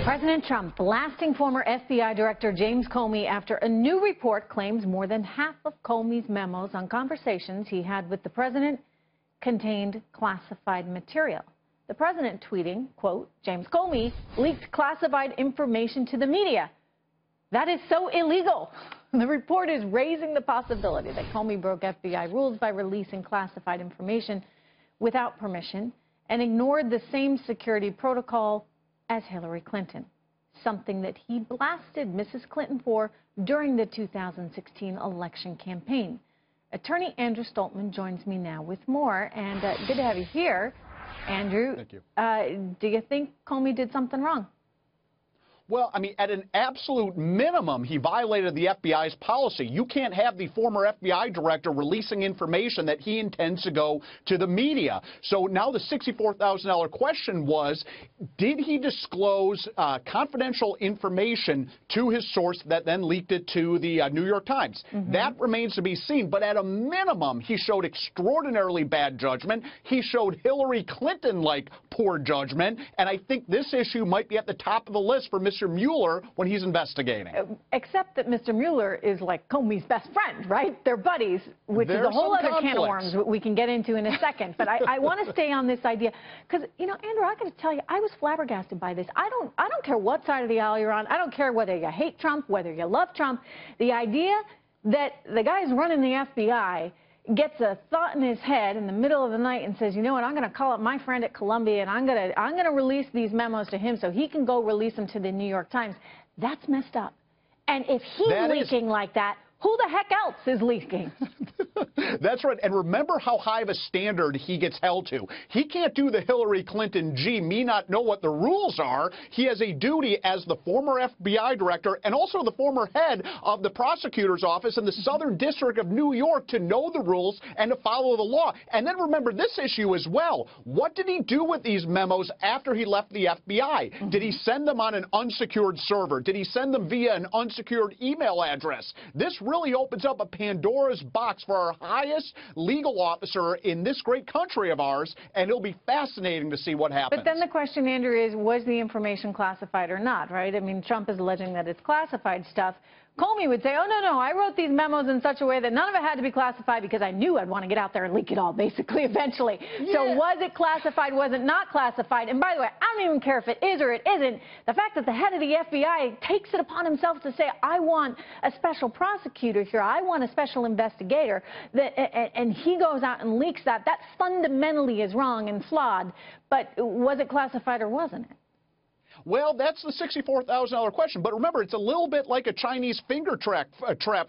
President Trump blasting former FBI Director James Comey after a new report claims more than half of Comey's memos on conversations he had with the president contained classified material. The president tweeting, quote, "James Comey leaked classified information to the media. That is so illegal." The report is raising the possibility that Comey broke FBI rules by releasing classified information without permission and ignored the same security protocol as Hillary Clinton, something that he blasted Mrs. Clinton for during the 2016 election campaign. Attorney Andrew Stoltmann joins me now with more, and good to have you here. Andrew, thank you. Do you think Comey did something wrong? Well, I mean, at an absolute minimum, he violated the FBI's policy. You can't have the former FBI director releasing information that he intends to go to the media. So now the $64,000 question was, did he disclose confidential information to his source that then leaked it to the New York Times? That remains to be seen. But at a minimum, he showed extraordinarily bad judgment. He showed Hillary Clinton-like poor judgment. And I think this issue might be at the top of the list for Mr. Mueller when he's investigating. Except that Mr. Mueller is like Comey's best friend, right? They're buddies, which is a whole other can of worms we can get into in a second. But I want to stay on this idea because, you know, Andrew, I got to tell you, I was flabbergasted by this. I don't care what side of the aisle you're on. I don't care whether you hate Trump, whether you love Trump. The idea that the guy's running the FBI gets a thought in his head in the middle of the night and says, you know what, I'm going to call up my friend at Columbia and I'm going to release these memos to him so he can go release them to the New York Times. That's messed up. And if he's leaking like that, who the heck else is leaking? That's right. And remember how high of a standard he gets held to. He can't do the Hillary Clinton, gee, me not know what the rules are. He has a duty as the former FBI director and also the former head of the prosecutor's office in the Southern District of New York to know the rules and to follow the law. And then remember this issue as well. What did he do with these memos after he left the FBI? Did he send them on an unsecured server? Did he send them via an unsecured email address? This really opens up a Pandora's box for our highest legal officer in this great country of ours, and it'll be fascinating to see what happens. But then the question, Andrew, is was the information classified or not, right? I mean, Trump is alleging that it's classified stuff. Comey would say, oh, no, I wrote these memos in such a way that none of it had to be classified because I knew I'd want to get out there and leak it all, basically, eventually. Yeah. So was it classified, was it not classified? And by the way, I don't even care if it is or it isn't. The fact that the head of the FBI takes it upon himself to say, I want a special prosecutor here, I want a special investigator, and he goes out and leaks that fundamentally is wrong and flawed. But was it classified or wasn't it? Well, that's the $64,000 question. But remember, it's a little bit like a Chinese finger trap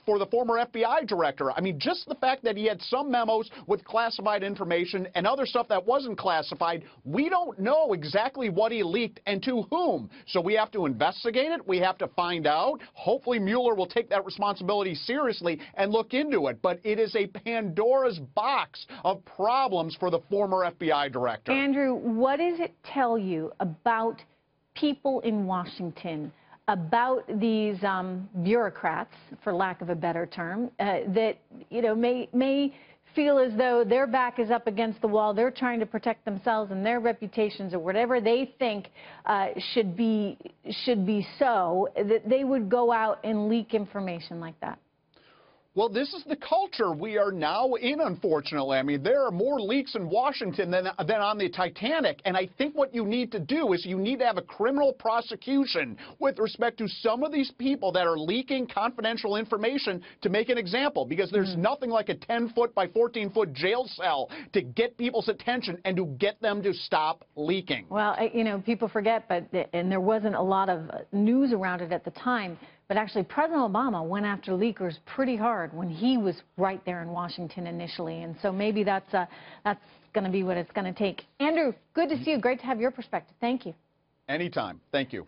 for the former FBI director. I mean, just the fact that he had some memos with classified information and other stuff that wasn't classified, we don't know exactly what he leaked and to whom. So we have to investigate it. We have to find out. Hopefully, Mueller will take that responsibility seriously and look into it. But it is a Pandora's box of problems for the former FBI director. Andrew, what does it tell you about people in Washington, about these bureaucrats, for lack of a better term, that, you know, may feel as though their back is up against the wall, they're trying to protect themselves and their reputations or whatever they think should be so, that they would go out and leak information like that? Well, this is the culture we are now in, unfortunately. I mean, there are more leaks in Washington than on the Titanic. And I think what you need to do is you need to have a criminal prosecution with respect to some of these people that are leaking confidential information to make an example, because there's nothing like a 10-foot by 14-foot jail cell to get people's attention and to get them to stop leaking. Well, you know, people forget, and there wasn't a lot of news around it at the time, but actually President Obama went after leakers pretty hard when he was right there in Washington initially. And so maybe that's going to be what it's going to take. Andrew, good to see you. Great to have your perspective. Thank you. Anytime. Thank you.